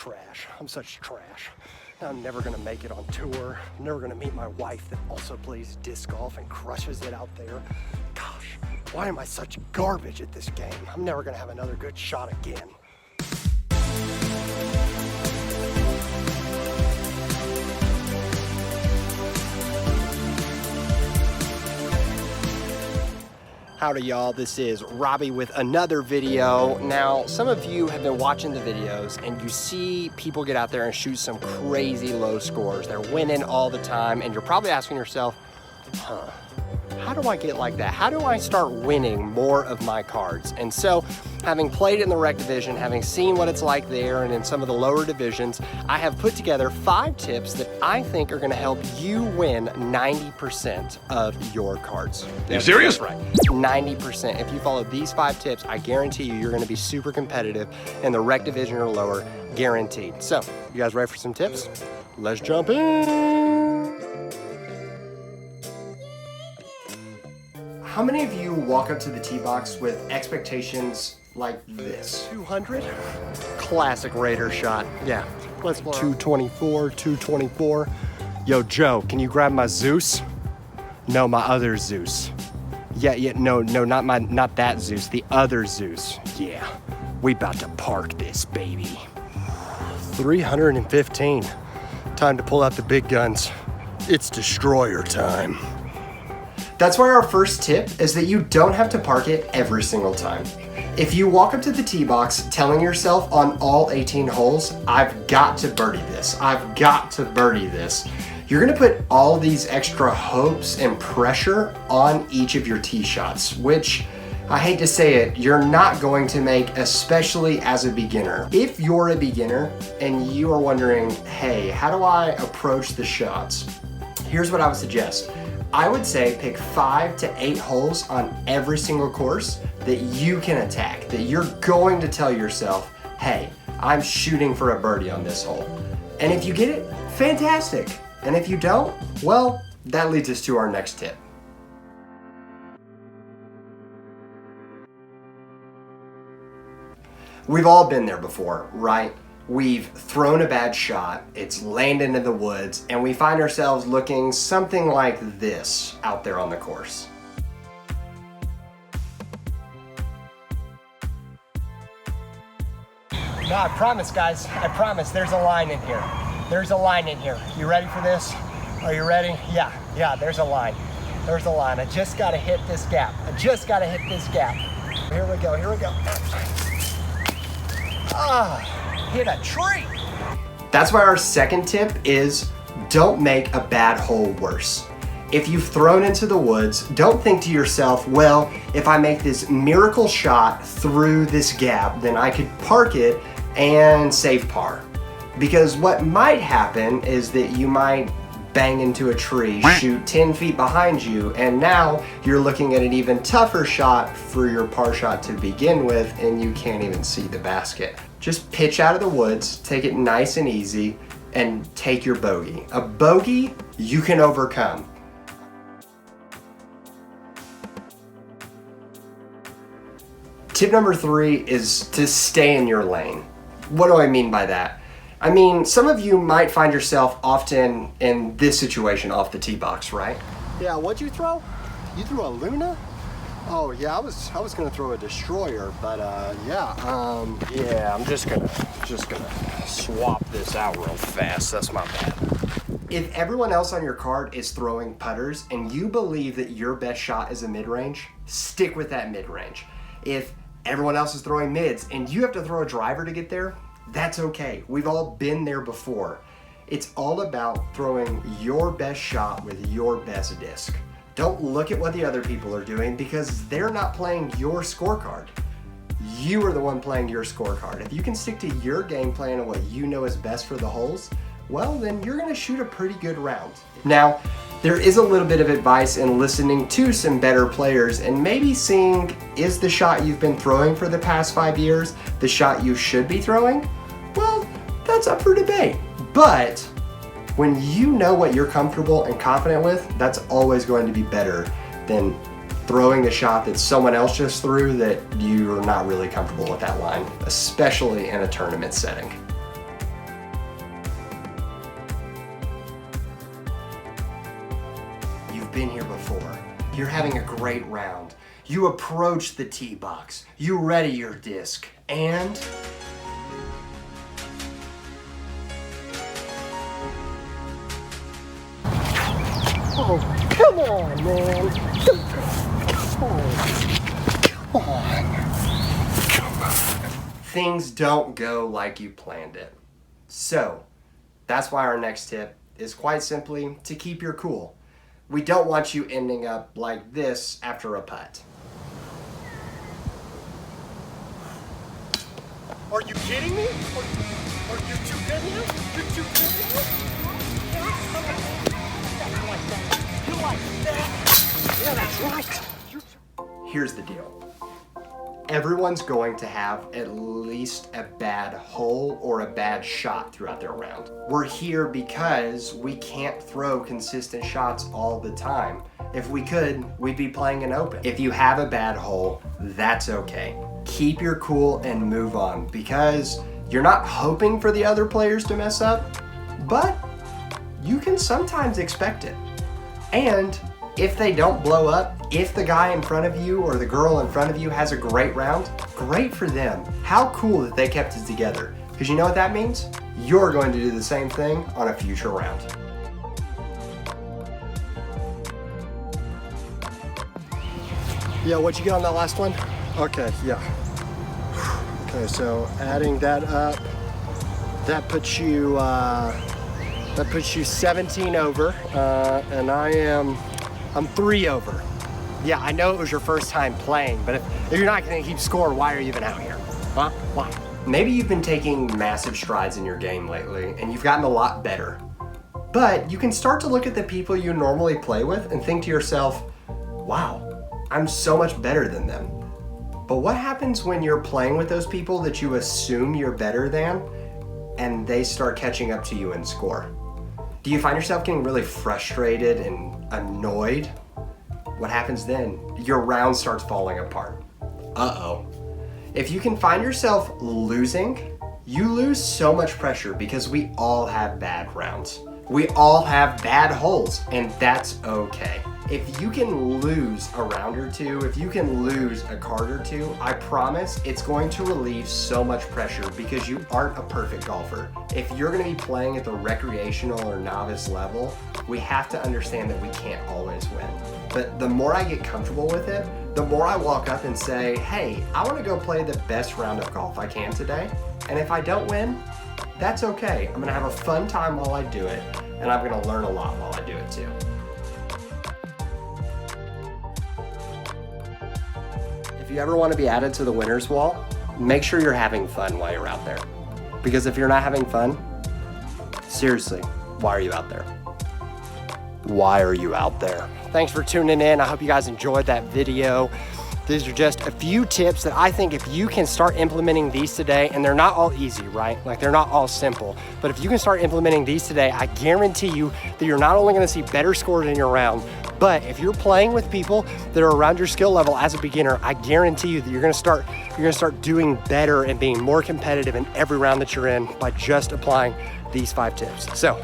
trash. I'm such trash. I'm never gonna make it on tour. I'm never gonna meet my wife that also plays disc golf and crushes it out there. Gosh, why am I such garbage at this game? I'm never gonna have another good shot again. Howdy y'all, this is Robbie with another video. Now, some of you have been watching the videos and you see people get out there and shoot some crazy low scores. They're winning all the time and you're probably asking yourself, how do I get like that? How do I start winning more of my cards? And so, having played in the rec division, having seen what it's like there and in some of the lower divisions, I have put together 5 tips that I think are gonna help you win 90% of your cards. Are you serious? That's right, 90%. If you follow these 5 tips, I guarantee you're gonna be super competitive in the rec division or lower, guaranteed. So, you guys ready for some tips? Let's jump in. How many of you walk up to the tee box with expectations like this? 200? Classic Raider shot. Yeah, let's 224, 224. Yo, Joe, can you grab my Zeus? No, my other Zeus. Yeah, no, not that Zeus, the other Zeus. Yeah, we about to park this, baby. 315. Time to pull out the big guns. It's destroyer time. That's why our first tip is that you don't have to park it every single time. If you walk up to the tee box telling yourself on all 18 holes, I've got to birdie this, I've got to birdie this, you're gonna put all these extra hopes and pressure on each of your tee shots, which, I hate to say it, you're not going to make, especially as a beginner. If you're a beginner and you are wondering, hey, how do I approach the shots? Here's what I would suggest. I would say pick 5 to 8 holes on every single course that you can attack, that you're going to tell yourself, hey, I'm shooting for a birdie on this hole. And if you get it, fantastic. And if you don't, well, that leads us to our next tip. We've all been there before, right? We've thrown a bad shot, it's landed in the woods, and we find ourselves looking something like this out there on the course. No, I promise guys, I promise there's a line in here. There's a line in here. You ready for this? Are you ready? Yeah, there's a line. There's a line. I just gotta hit this gap. I just gotta hit this gap. Here we go, here we go. Hit a tree. That's why our second tip is don't make a bad hole worse. If you've thrown into the woods, don't think to yourself, well, if I make this miracle shot through this gap, then I could park it and save par. Because what might happen is that you might bang into a tree, shoot 10 feet behind you, and now you're looking at an even tougher shot for your par shot to begin with, and you can't even see the basket. Just pitch out of the woods, take it nice and easy, and take your bogey. A bogey you can overcome. Tip number 3 is to stay in your lane. What do I mean by that? I mean, some of you might find yourself often in this situation off the tee box, right? Yeah, what'd you throw? You threw a Luna? Oh yeah, I was gonna throw a destroyer, but yeah, I'm just gonna swap this out real fast. That's my bad. If everyone else on your card is throwing putters and you believe that your best shot is a mid-range, stick with that mid-range. If everyone else is throwing mids and you have to throw a driver to get there, that's okay. We've all been there before. It's all about throwing your best shot with your best disc. Don't look at what the other people are doing because they're not playing your scorecard. You are the one playing your scorecard. If you can stick to your game plan and what you know is best for the holes, well, then you're gonna shoot a pretty good round. Now, there is a little bit of advice in listening to some better players and maybe seeing, is the shot you've been throwing for the past 5 years the shot you should be throwing? Well, that's up for debate. But when you know what you're comfortable and confident with, that's always going to be better than throwing the shot that someone else just threw that you're not really comfortable with that line, especially in a tournament setting. been here before. You're having a great round. You approach the tee box. You ready your disc. And... oh, come on, man. Come on. Things don't go like you planned it. So, that's why our next tip is quite simply to keep your cool. We don't want you ending up like this after a putt. Are you kidding me? Are you too good now? You're too good now? You like that? Yeah, that's right. Here's the deal. Everyone's going to have at least a bad hole or a bad shot throughout their round. We're here because we can't throw consistent shots all the time. If we could, we'd be playing an open. If you have a bad hole, that's okay. Keep your cool and move on, because you're not hoping for the other players to mess up, but you can sometimes expect it. And if they don't blow up, if the guy in front of you or the girl in front of you has a great round, great for them. How cool that they kept it together. Because you know what that means? You're going to do the same thing on a future round. Yeah, what'd you get on that last one? Okay, yeah. Okay, so adding that up, that puts you 17 over, and I'm 3 over. Yeah, I know it was your first time playing, but if you're not gonna keep score, why are you even out here? Huh? Why? Maybe you've been taking massive strides in your game lately, and you've gotten a lot better. But you can start to look at the people you normally play with and think to yourself, wow, I'm so much better than them. But what happens when you're playing with those people that you assume you're better than, and they start catching up to you in score? Do you find yourself getting really frustrated and annoyed? What happens then? Your round starts falling apart. Uh-oh. If you can find yourself losing, you lose so much pressure, because we all have bad rounds. We all have bad holes, and that's okay. If you can lose a round or two, if you can lose a card or two, I promise it's going to relieve so much pressure, because you aren't a perfect golfer. If you're gonna be playing at the recreational or novice level, we have to understand that we can't always win. But the more I get comfortable with it, the more I walk up and say, hey, I wanna go play the best round of golf I can today. And if I don't win, that's okay. I'm gonna have a fun time while I do it, and I'm gonna learn a lot while I do it too. If you ever want to be added to the winner's wall, make sure you're having fun while you're out there. Because if you're not having fun, seriously, why are you out there? Why are you out there? Thanks for tuning in. I hope you guys enjoyed that video. These are just a few tips that I think if you can start implementing these today, and they're not all easy, right? Like, they're not all simple, but if you can start implementing these today, I guarantee you that you're not only gonna see better scores in your round, but if you're playing with people that are around your skill level as a beginner, I guarantee you that you're gonna start doing better and being more competitive in every round that you're in by just applying these 5 tips. So,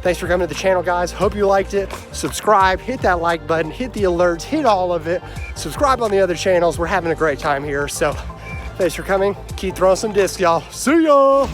thanks for coming to the channel, guys. Hope you liked it. Subscribe, hit that like button, hit the alerts, hit all of it. Subscribe on the other channels. We're having a great time here. So thanks for coming. Keep throwing some discs, y'all. See ya.